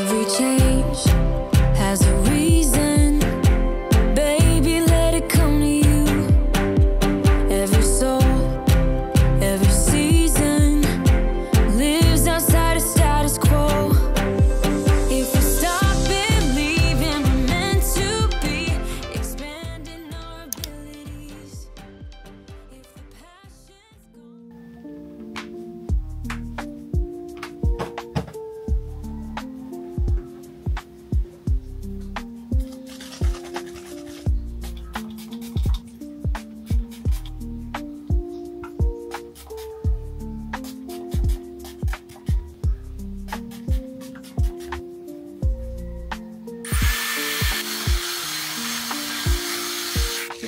Every change has a reason. Baby, let it come to you. Every soul, every season lives outside of status quo. If we stop believing we're meant to be, expanding our abilities. If the passion's gone.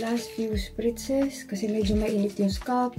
Last few spritzes kasi medyo mainit yung scalp.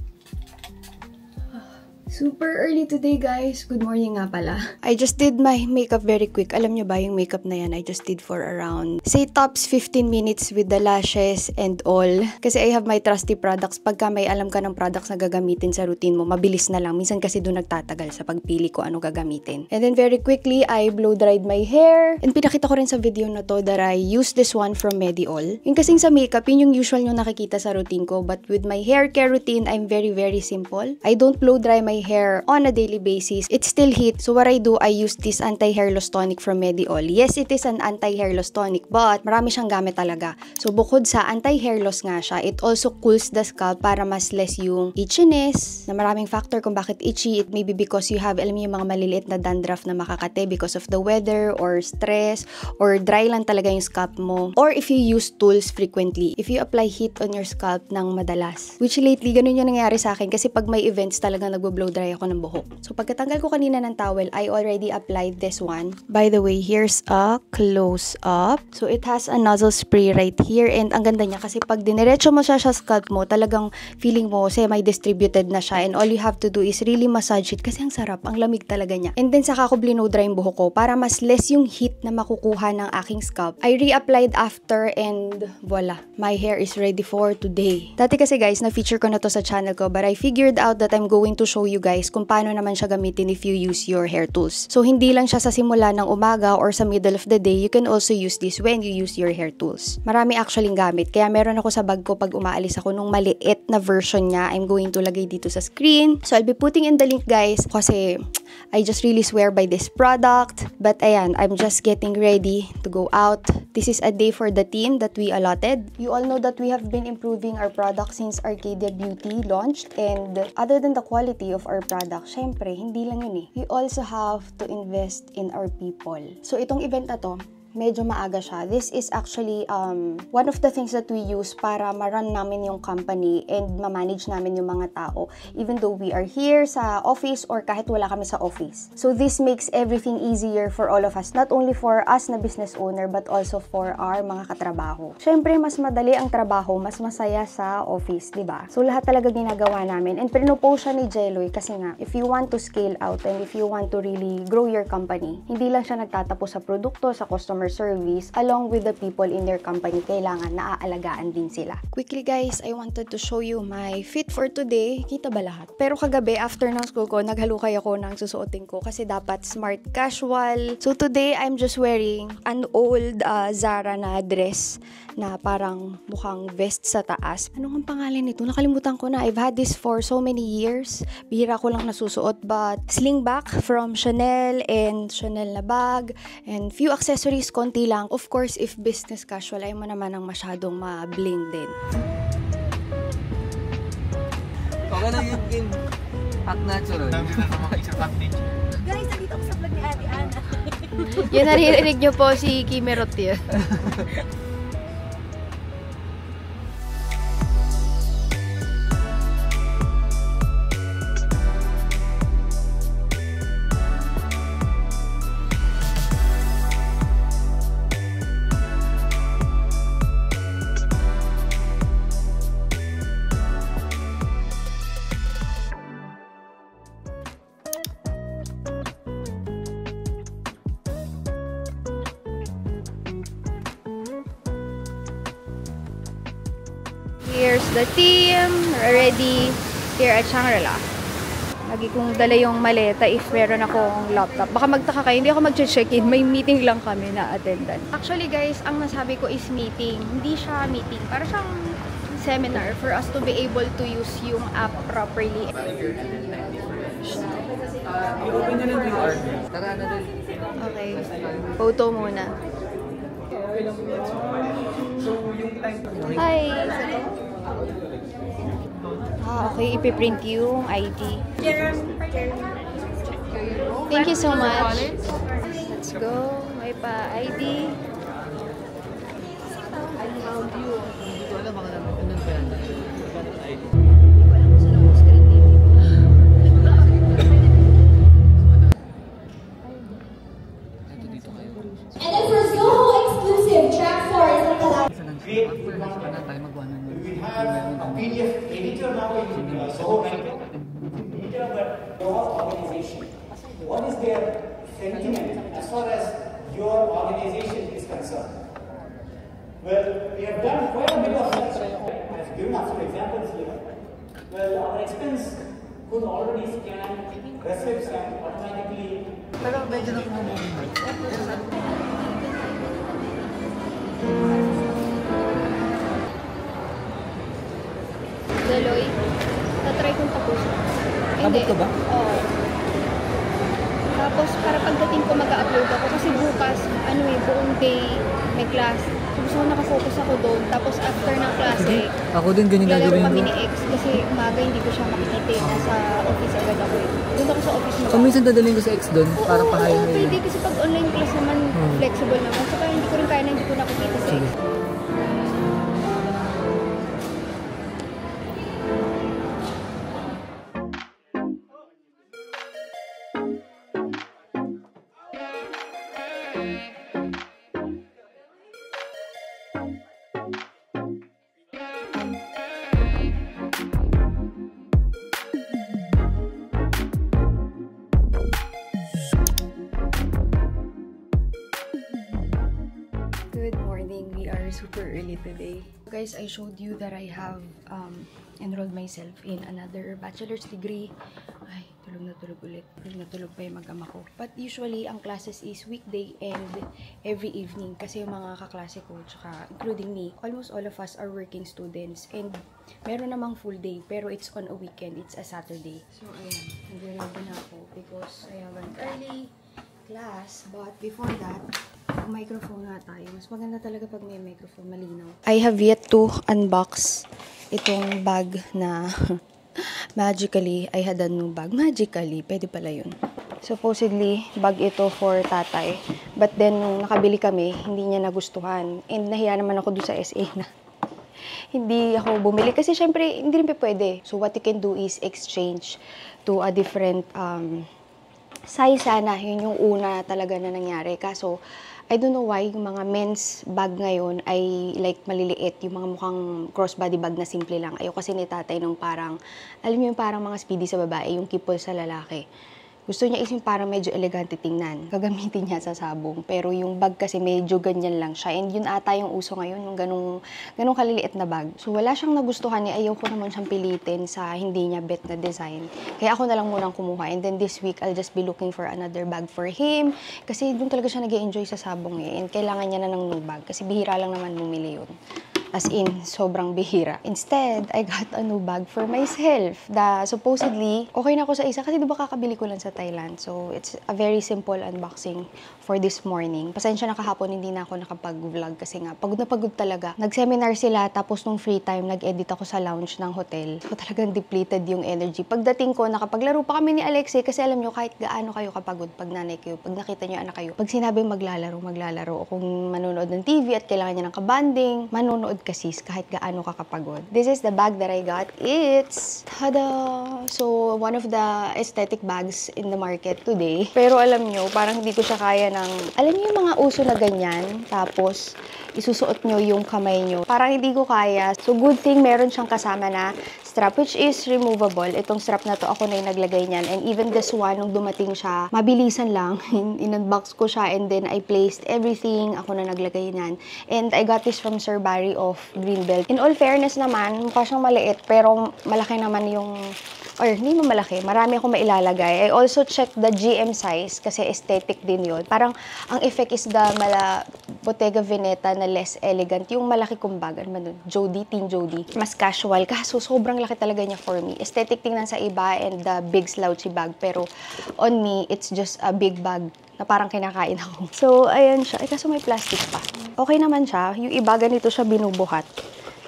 Super early today, guys. Good morning nga pala. I just did my makeup very quick. Alam nyo ba yung makeup na yan? I just did for around, say, tops 15 minutes with the lashes and all. Kasi I have my trusty products. Pagka may alam ka ng products na gagamitin sa routine mo, mabilis na lang. Minsan kasi doon nagtatagal sa pagpili ko ano gagamitin. And then very quickly, I blow dried my hair. And pinakita ko rin sa video na to that I use this one from Mediol. Yung kasing sa makeup, yun yung usual nyo nakikita sa routine ko. But with my hair care routine, I'm very, very simple. I don't blow dry my hair on a daily basis. It's still heat. So what I do, I use this anti-hair loss tonic from Mediol. Yes, it is an anti-hair loss tonic, but marami siyang gamit talaga. So bukod sa anti-hair loss nga siya, it also cools the scalp para mas less yung itchiness, na maraming factor kung bakit itchy. It may be because you have, alam niyo, yung mga maliliit na dandruff na makakate because of the weather or stress or dry lang talaga yung scalp mo. Or if you use tools frequently, if you apply heat on your scalp ng madalas. Which lately, ganun yung nangyayari sa akin kasi pag may events talagang nagbo-blow dry ako ng buhok. So pagkatanggal ko kanina ng towel, I already applied this one. By the way, here's a close-up. So it has a nozzle spray right here and ang ganda niya kasi pag diniretso mo siya sa scalp mo, talagang feeling mo semi-distributed na siya and all you have to do is really massage it kasi ang sarap, ang lamig talaga niya. And then saka ko blow dry yung buhok ko para mas less yung heat na makukuha ng aking scalp. I reapplied after and voila, my hair is ready for today. Dati kasi guys, na-feature ko na to sa channel ko but I figured out that I'm going to show you guys kung paano naman siya gamitin if you use your hair tools. So, hindi lang siya sa simula ng umaga or sa middle of the day. You can also use this when you use your hair tools. Marami actually gamit. Kaya meron ako sa bag ko pag umaalis ako nung maliit na version niya. I'm going to lagay dito sa screen. So, I'll be putting in the link, guys. Kasi, I just really swear by this product. But, ayan, I'm just getting ready to go out. This is a day for the team that we allotted. You all know that we have been improving our product since Arcadia Beauty launched. And, other than the quality of our product, syempre, hindi lang yun eh. We also have to invest in our people. So, itong event na to, medyo maaga siya. This is actually one of the things that we use para ma-run namin yung company and ma-manage namin yung mga tao even though we are here sa office or kahit wala kami sa office. So this makes everything easier for all of us, not only for us na business owner but also for our mga katrabaho. Syempre, mas madali ang trabaho, mas masaya sa office, di ba? So lahat talaga ginagawa namin and pinopost siya ni Jeloy kasi nga, if you want to scale out and if you want to really grow your company, hindi lang siya nagtatapos sa produkto, sa customer service, along with the people in their company, kailangan naaalagaan din sila. Quickly guys, I wanted to show you my fit for today. Kita ba lahat? Pero kagabi, after ng school ko, naghalukay ako ng susuotin ko kasi dapat smart casual. So today, I'm just wearing an old Zara na dress na parang mukhang vest sa taas. Ano ang pangalan nito? Nakalimutan ko na. I've had this for so many years. Bihira ko lang nasusuot, but slingback from Chanel and Chanel na bag and few accessories, konti lang. Of course, if business casual, ay mo naman ang masyadong ma-bling din. Okay na yung game. Pack natural. Dami na naman isang pack nature. Guys, nandito ako sa vlog ni Ate Ana. Yan, naririnig nyo po si Kimerot yun. Here's the team ready here at Shangri-La. Lagi kong dala yung maleta if meron akong laptop. Baka magtaka kayo, hindi ako mag-check-in. May meeting lang kami na attendan. Actually guys, ang nasabi ko is meeting. Hindi siya meeting. Para siyang seminar for us to be able to use yung app properly. I-open nyo ng QR. Tara na din. Okay. Photo muna. Hi! Okay. Ipiprint yung ID. Thank you so much. Let's go. May pa-ID. Hindi ko alam, baka naman pa yan. And then for Soho exclusive, track 4 is the collab. We have a PDF editor now in Soho editor, but your organization. What is their sentiment as far as your organization is concerned? Well, we have done quite a bit of such. I've given us some examples here. Well, our expense could already scan receipts and automatically. Pero medyo na kumamagin. Daloy. Tatry kong tapusin. Abot ka ba? Oo. Tapos, para pagdating ko mag-upload ako. Kasi bukas, buong day may class. So, gusto ko nakafocus ako doon. Tapos, after ng klase, Ako din ganyan lalaro gagawin kami ko. ni X. Kasi umaga hindi ko siya makikita. Nasa office agad ako eh. Doon ako sa office mo. Kung minsan dadalhin ko sa X doon, para pahayin Oo, na pwede. yun. Kasi pag online class naman, flexible naman. Saka hindi ko rin kaya na hindi ko nakikita sa X. Good morning. We are super early today. Guys, I showed you that I have enrolled myself in another bachelor's degree. Ay, tulog na tulog ulit. Tulog na tulog pa yung mag-ama ko. But usually, ang classes is weekday and every evening. Kasi yung mga kaklase ko, tsaka including me, almost all of us are working students. And meron namang full day, pero it's on a weekend. It's a Saturday. So, ayan. Nag-ready na ako because I have an early class. But before that, microphone nga tayo. Mas maganda talaga pag may microphone, malinaw. I have yet to unbox itong bag na magically, I had a new bag. Magically, pwede pala yun. Supposedly, bag ito for tatay. But then, nung nakabili kami, hindi niya nagustuhan. And nahiya naman ako doon sa SA na hindi ako bumili. Kasi syempre, hindi rin pwede. So, what you can do is exchange to a different size sana. Yun yung una talaga na nangyari. Kaso, I don't know why yung mga men's bag ngayon ay like maliliit. Yung mga mukhang crossbody bag na simple lang. Ayoko kasi ni tatay nung parang, alam niyo yung parang mga speedy sa babae, yung kipol sa lalaki. Gusto niya is yung parang medyo elegante tingnan. Gagamitin niya sa sabong. Pero yung bag kasi medyo ganyan lang siya. And yun ata yung uso ngayon, yung ganung kaliliit na bag. So wala siyang nagustuhan niya. Ayaw ko naman siyang pilitin sa hindi niya bet na design. Kaya ako na lang munang kumuha. And then this week, I'll just be looking for another bag for him. Kasi doon talaga siya nag-e-enjoy sa sabong eh. And kailangan niya na ng new bag. Kasi bihira lang naman bumili yun. As in, sobrang bihira. Instead, I got a new bag for myself. Supposedly, okay na ako sa isa kasi diba kakabili ko lang sa Thailand. So, it's a very simple unboxing for this morning. Pasensya na kahapon, hindi na ako nakapag-vlog kasi nga, pagod na pagod talaga. Nag-seminar sila, tapos nung free time, nag-edit ako sa lounge ng hotel. So, talagang depleted yung energy. Pagdating ko, nakapaglaro pa kami ni Alexei kasi alam nyo, kahit gaano kayo kapagod pag nanay kayo, pag nakita nyo anak kayo, pag sinabing maglalaro. O kung manonood ng TV at kailangan niya ng kabanding, manonood kasi kahit gaano kakapagod. This is the bag that I got. It's, tada! So, one of the aesthetic bags in the market today. Pero alam nyo, parang hindi ko siya kaya ng, alam nyo yung mga uso na ganyan, tapos isusuot nyo yung kamay nyo. Parang hindi ko kaya. So, good thing meron siyang kasama na strap, which is removable. Itong strap na to, ako na yung naglagay niyan. And even this one, nung dumating siya, mabilisan lang. In-unbox ko siya and then I placed everything. Ako na naglagay niyan. And I got this from Sir Barry of Greenbelt. In all fairness naman, mukha siyang maliit, pero malaki naman yung or hindi mo malaki, marami akong mailalagay. I also check the GM size kasi aesthetic din yun. Parang ang effect is the Bottega Veneta na less elegant. Yung malaki kumbaga, Jody, Teen Jody. Mas casual, kaso sobrang laki talaga niya for me. Aesthetic tingnan sa iba and the big slouchy bag. Pero on me, it's just a big bag na parang kinakain ako. So, ayan siya. Kaso may plastic pa. Okay naman siya. Yung iba, ganito siya binubuhat.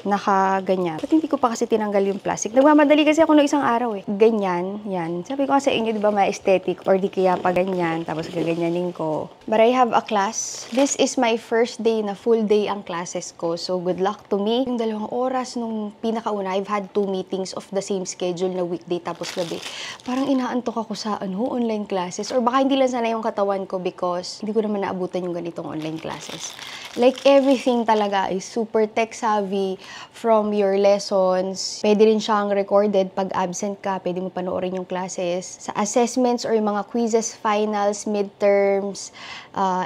Naka-ganyan. Ba't hindi ko pa kasi tinanggal yung plastic? Nagmamadali kasi ako no isang araw eh. Ganyan, yan. Sabi ko sa inyo, di ba, ma-aesthetic or di kaya pa ganyan, tapos gaganyanin ko. But I have a class. This is my first day na full day ang classes ko. So, good luck to me. Yung 2 oras nung pinakauna, I've had 2 meetings of the same schedule na weekday tapos gabi. Parang inaantok ako sa online classes. Or baka hindi lang sana yung katawan ko because hindi ko naman naabutan yung ganitong online classes. Like, everything talaga is super tech-savvy from your lessons. Pwede rin siyang recorded pag absent ka. Pwede mo panoorin yung classes. Sa assessments or yung mga quizzes, finals, midterms,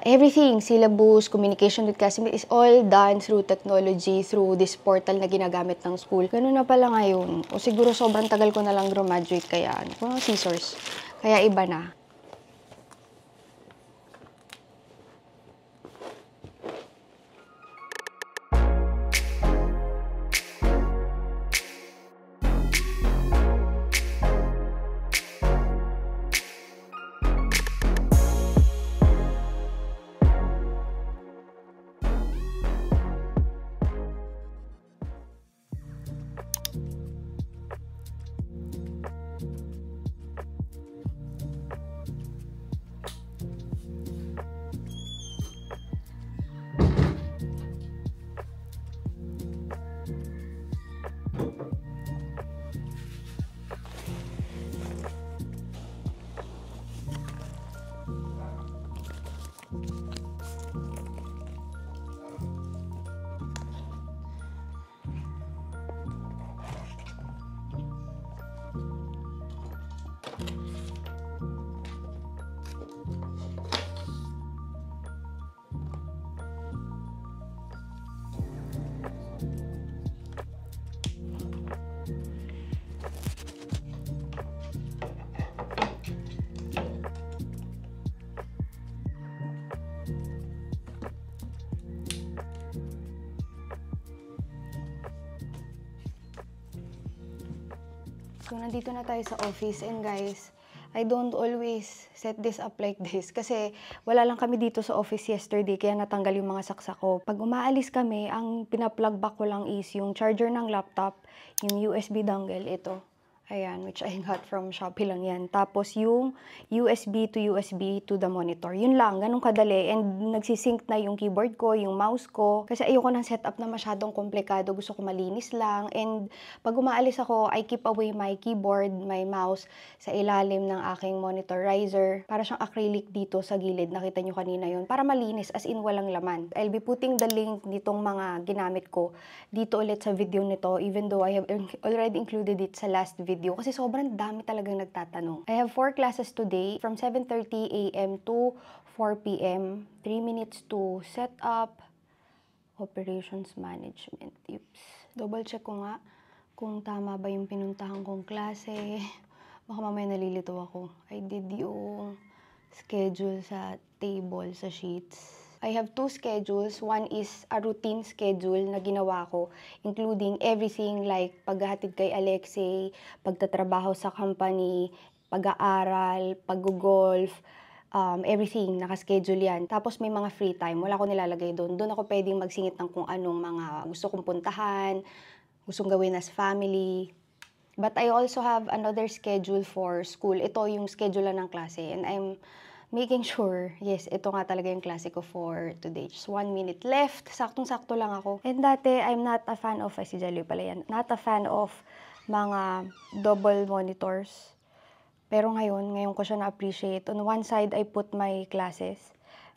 everything, syllabus, communication with classmates is all done through technology, through this portal na ginagamit ng school. Ganun na pala ngayon. O siguro sobrang tagal ko na lang graduate kaya, scissors. Kaya iba na. So, nandito na tayo sa office and guys, I don't always set this up like this kasi wala lang kami dito sa office yesterday kaya natanggal yung mga saksak ko. Pag umaalis kami, ang pina-plug back ko lang is yung charger ng laptop, yung USB dongle, ito. Ayan, which I got from Shopee lang yan. Tapos yung USB to the monitor. Yun lang, ganun kadali. And nagsisync na yung keyboard ko, yung mouse ko. Kasi ayoko ng setup na masyadong komplikado. Gusto ko malinis lang. And pag umaalis ako, I keep away my keyboard, my mouse sa ilalim ng aking monitor riser. Para siyang acrylic dito sa gilid. Nakita nyo kanina yun. Para malinis, as in walang laman. I'll be putting the link nitong mga ginamit ko dito ulit sa video nito. Even though I have already included it sa last video. Kasi sobrang dami talagang nagtatanong. I have 4 classes today from 7:30 a.m. to 4 p.m. 3 minutes to set up, operations management. Oops. Double check ko nga kung tama ba yung pinuntahan kong klase. Baka mamaya nalilito ako. I did yung schedule sa table, sa sheets. I have 2 schedules. One is a routine schedule na ginawa ko, including everything like paghahatid kay Alexei, pagtatrabaho sa company, pag-aaral, pag-golf, everything, naka-schedule yan. Tapos may mga free time, wala ko nilalagay doon. Doon ako pwedeng magsingit ng kung anong mga gusto kong puntahan, gustong gawin as family. But I also have another schedule for school. Ito yung schedule ng klase and I'm making sure, yes, ito nga talaga yung klase ko for today. Just 1 minute left. Saktong-sakto lang ako. And dati, I'm not a fan of, si Jalio pala yan, not a fan of mga double monitors. Pero ngayon ko siya na-appreciate. On one side, I put my classes.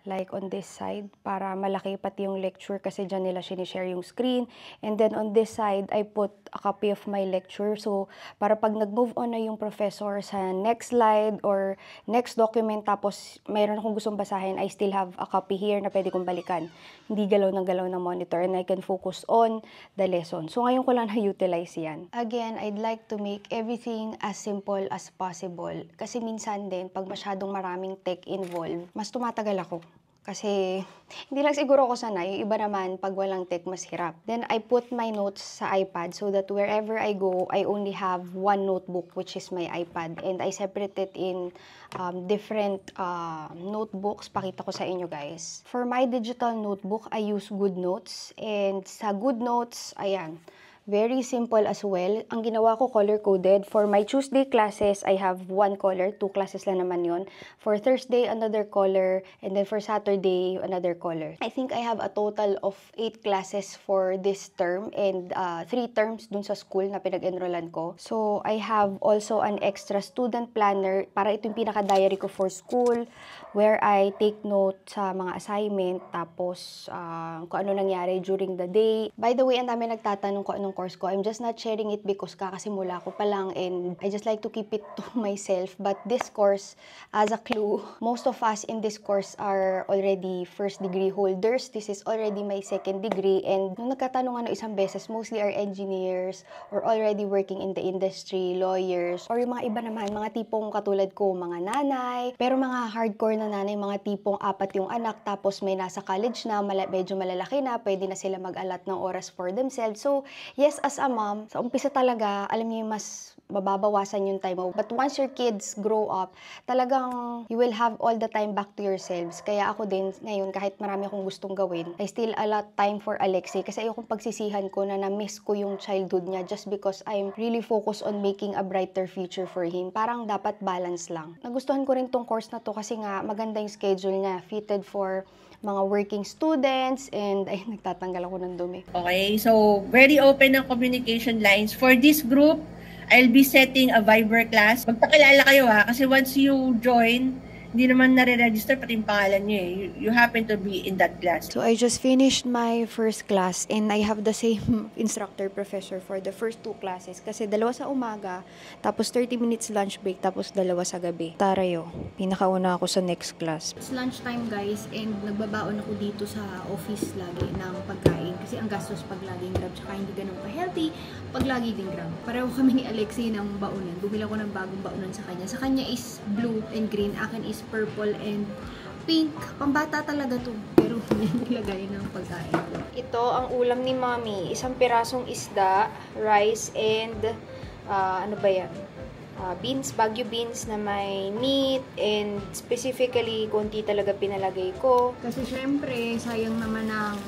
like on this side, para malaki pati yung lecture kasi dyan nila sinishare yung screen. And then on this side, I put a copy of my lecture. So, para pag nag-move on na yung professor sa next slide or next document, tapos mayroon akong gustong basahin, I still have a copy here na pwede kong balikan. Hindi galaw ng monitor, and I can focus on the lesson. So, ngayon ko lang na-utilize yan. Again, I'd like to make everything as simple as possible. Kasi minsan din, pag masyadong maraming tech involved, mas tumatagal ako. Kasi hindi lang siguro ako sanay. Yung iba naman, pag walang tech, mas hirap. Then, I put my notes sa iPad so that wherever I go, I only have one notebook, which is my iPad. And I separate it in different notebooks. Pakita ko sa inyo, guys. For my digital notebook, I use GoodNotes. And sa GoodNotes, ayan, very simple as well. Ang ginawa ko, color-coded. For my Tuesday classes, I have one color. 2 classes lang naman yon. For Thursday, another color. And then for Saturday, another color. I think I have a total of 8 classes for this term and 3 terms dun sa school na pinag-enrollan ko. So, I have also an extra student planner para ito yung pinaka-diary ko for school where I take note sa mga assignment tapos kung ano nangyari during the day. By the way, ang dami nagtatanong ko anong course ko. I'm just not sharing it because kakasimula ko pa lang and I just like to keep it to myself. But this course, as a clue, most of us in this course are already first degree holders. This is already my second degree, and nung nagkatanong isang beses, mostly are engineers or already working in the industry, lawyers, or yung mga iba naman, mga tipong katulad ko, mga nanay, pero mga hardcore na nanay, mga tipong 4 yung anak, tapos may nasa college na, medyo malalaki na, pwede na sila mag-alat ng oras for themselves. So, yes, as a mom, sa umpisa talaga, alam niyo yung mas mababawasan yung time mo. But once your kids grow up, talagang you will have all the time back to yourselves. Kaya ako din, ngayon, kahit marami akong gustong gawin, I still allot time for Alexi kasi ayokong pagsisihan ko na na-miss ko yung childhood niya just because I'm really focused on making a brighter future for him. Parang dapat balance lang. Nagustuhan ko rin tong course na to kasi nga maganda yung schedule niya, fitted for mga working students, and ay, nagtatanggal ako ng dumi. Okay, so very open ang communication lines. For this group, I'll be setting a Viber class. Magpakilala kayo ha, kasi once you join, hindi naman nare-register pati yung pangalan nyo eh. You happen to be in that class. So I just finished my first class and I have the same instructor professor for the first 2 classes. Kasi 2 sa umaga, tapos 30 minutes lunch break, tapos 2 sa gabi. Tarayo, pinakauna ako sa next class. It's lunchtime guys, and nagbabaon ako dito sa office lagi ng pagkain. Kasi ang gastos pag laging grab, tsaka hindi ganun ka-healthy pag lagi din grab. Pareho kami ni Alexi ng baunan. Bumila ko ng bagong baunan sa kanya. Sa kanya is blue and green. Akin is purple and pink. Pambata talaga to. Pero nilagay ng pagkain ko. Ito ang ulam ni Mommy. Isang pirasong isda, rice, and ano ba yan? Beans, Baguio beans na may meat, and specifically, konti talaga pinalagay ko. Kasi syempre, sayang naman ang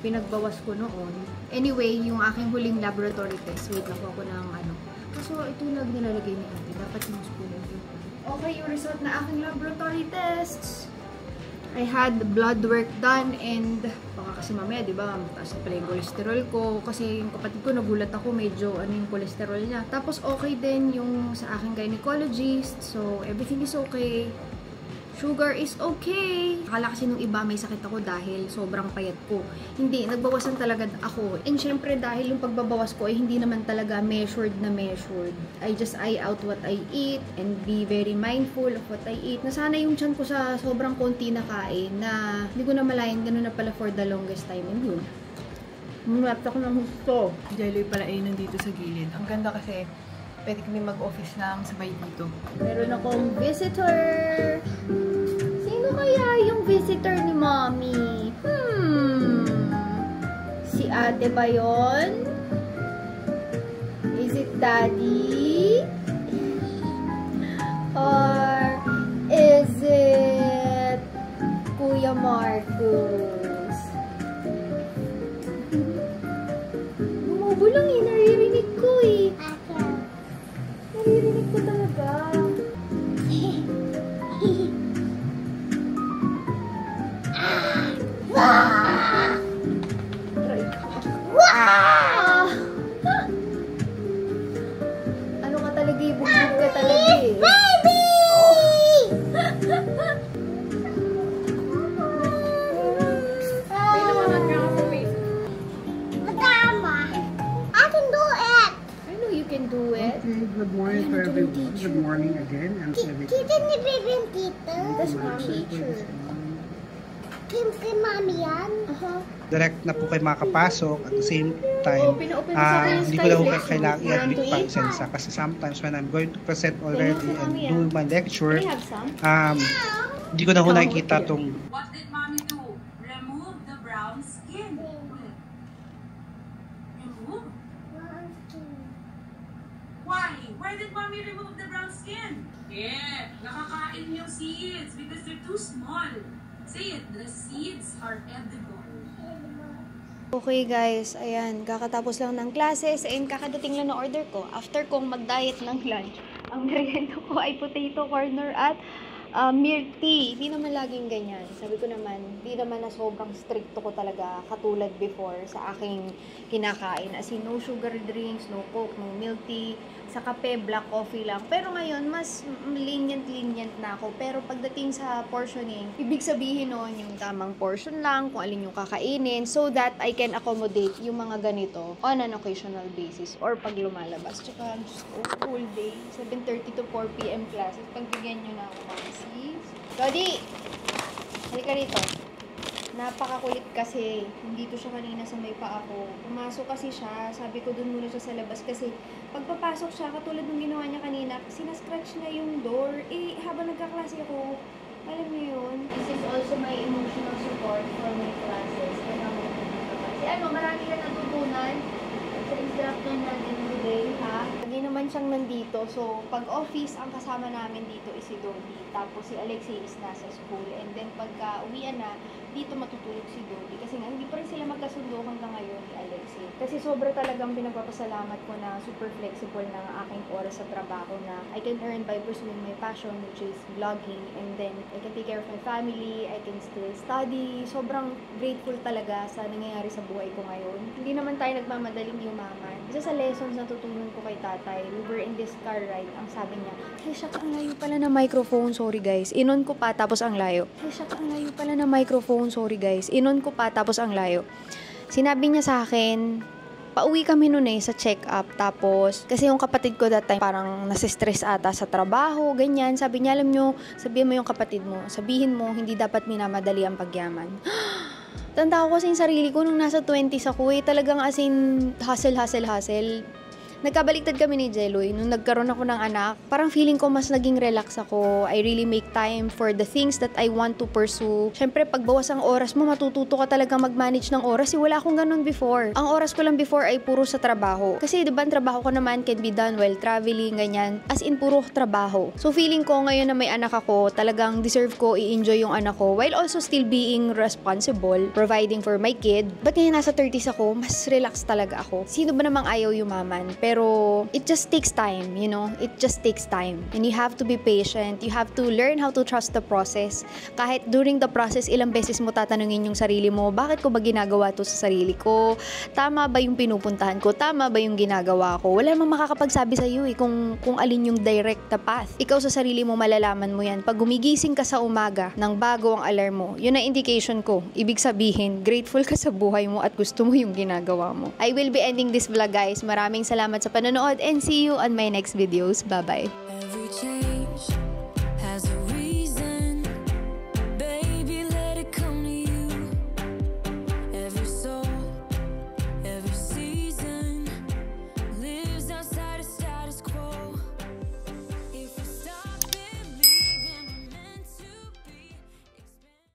pinagbawas ko noon. Anyway, yung aking huling laboratory test, wait lang ako ng ano. Kaso ito lang nilalagay ni ate. Dapat yung spoon. Okay, yung result na aking laboratory tests. I had blood work done and baka kasi mamaya, di ba, mataas na pala yung cholesterol ko. Kasi yung kapatid ko, nagulat ako, medyo ano yung cholesterol niya. Tapos okay din yung sa aking gynecologist. So, everything is okay. Sugar is okay. Akala kasi nung iba may sakit ako dahil sobrang payat ko. Hindi, nagbawasan talaga ako. And syempre dahil yung pagbabawas ko ay hindi naman talaga measured na measured. I just eye out what I eat and be very mindful of what I eat. Nasana yung tiyan ko sa sobrang konti na kain na hindi ko na malayan ganun na pala for the longest time. And yun, mulat ako ng gusto. Jelly pala ay nandito sa gilid. Ang ganda kasi pwede kami mag-office lang sabay dito. Meron akong visitor. Sino kaya yung visitor ni Mommy? Si ate ba yun? Is it Daddy? Or is it Kuya Marcos? Bumubo lang eh, naririnig ko eh. Naririnig ko talaga. Ano ka talaga eh? Bugbog ka talaga eh. Baby! again and everything. Kita ni baby Tita. That's my teacher. Kay Mami yan? Direct na po kayo makapasok at the same time, hindi ko daw kailangan i-admit pa sensa kasi sometimes when I'm going to present already and do my lecture, hindi ko na ho nakikita itong. What did Mommy do? Remove the brown skin. Remove? Why? Why did Mommy remove the brown skin? Yeah, nakakain yung seeds because they're too small. Say it, the seeds are edible. Okay guys, ayan, kakatapos lang ng classes and kakadating lang na order ko. After kong mag-diet ng lunch, ang merienda ko ay potato corner at milk tea. Hindi naman laging ganyan. Sabi ko naman, hindi naman na sobrang stricto ko talaga katulad before sa aking kinakain. As in, no sugar drinks, no coke, no milk tea, sa kape, black coffee lang. Pero ngayon, mas lenient na ako. Pero pagdating sa portioning, ibig sabihin noon yung tamang portion lang, kung alin yung kakainin, so that I can accommodate yung mga ganito on an occasional basis or pag lumalabas. Tsaka, whole day, 7:30 to 4 p.m. classes, pagbigyan nyo na ako ng sis. Lodi! Halika rito. Napakakulit kasi, nandito siya kanina sa may paa ko. Pumasok kasi siya, sabi ko dun muna siya sa labas kasi pagpapasok siya, katulad ng ginawa niya kanina, sinascratch niya yung door. Eh, habang nagkaklase ako, alam niyo yun? This is also my emotional support for my classes. Kasi marami ka natutunan sa instructor natin today, ha? Hindi naman siyang nandito, so pag office, ang kasama namin dito is si Dodi. Tapos si Alexei is nasa school. And then pagka uwian na, dito matutulog si Dodi. Kasi nga, hindi pa rin sila magkasundo hanggang ngayon ni Alexei. Kasi sobra talagang pinagpapasalamat ko na super flexible ng aking oras sa trabaho na I can earn by pursuing my passion, which is vlogging. And then, I can take care of my family, I can still study. Sobrang grateful talaga sa nangyayari sa buhay ko ngayon. Hindi naman tayo nagmamadaling yumaman. Isa sa lessons na tutunan ko kay tatay, we were in this car ride, ang sabi niya, hey, shak, ang layo pala na microphone, sorry guys. Inon ko pa, tapos ang layo. Hey, shak, ang layo pala na microphone, sorry guys. Inon ko pa, tapos ang layo. Sinabi niya sa akin, pauwi kami nun sa check-up. Tapos, kasi yung kapatid ko that time, parang nasistress ata sa trabaho, ganyan. Sabi niya, alam nyo, sabihin mo yung kapatid mo, sabihin mo, hindi dapat minamadali ang pagyaman. Tanda ko kasi yung sarili ko nung nasa 20s ako talagang as in, hustle. Nagkabaliktad kami ni Jeloy nung nagkaroon ako ng anak. Parang feeling ko mas naging relax ako. I really make time for the things that I want to pursue. Syempre, pag bawas ang oras mo, matututo ka talaga mag-manage ng oras. Wala akong ganun before. Ang oras ko lang before ay puro sa trabaho. Kasi diba, ang trabaho ko naman can be done while traveling, ganyan. As in, puro trabaho. So, feeling ko ngayon na may anak ako, talagang deserve ko i-enjoy yung anak ko while also still being responsible, providing for my kid. But ngayon nasa 30s ako, mas relax talaga ako. Sino ba namang ayaw yumaman? Pero it just takes time, you know? It just takes time. And you have to be patient. You have to learn how to trust the process. Kahit during the process, ilang beses mo tatanungin yung sarili mo, bakit ko ba ginagawa to sa sarili ko? Tama ba yung pinupuntahan ko? Tama ba yung ginagawa ko? Wala namang makakapagsabi sa iyo kung alin yung direct na path. Ikaw sa sarili mo, malalaman mo yan. Pag gumigising ka sa umaga ng bago ang alarm mo, yun ang indication ko. Ibig sabihin, grateful ka sa buhay mo at gusto mo yung ginagawa mo. I will be ending this vlog, guys. Maraming salamat sa panonood and see you on my next videos. Bye-bye.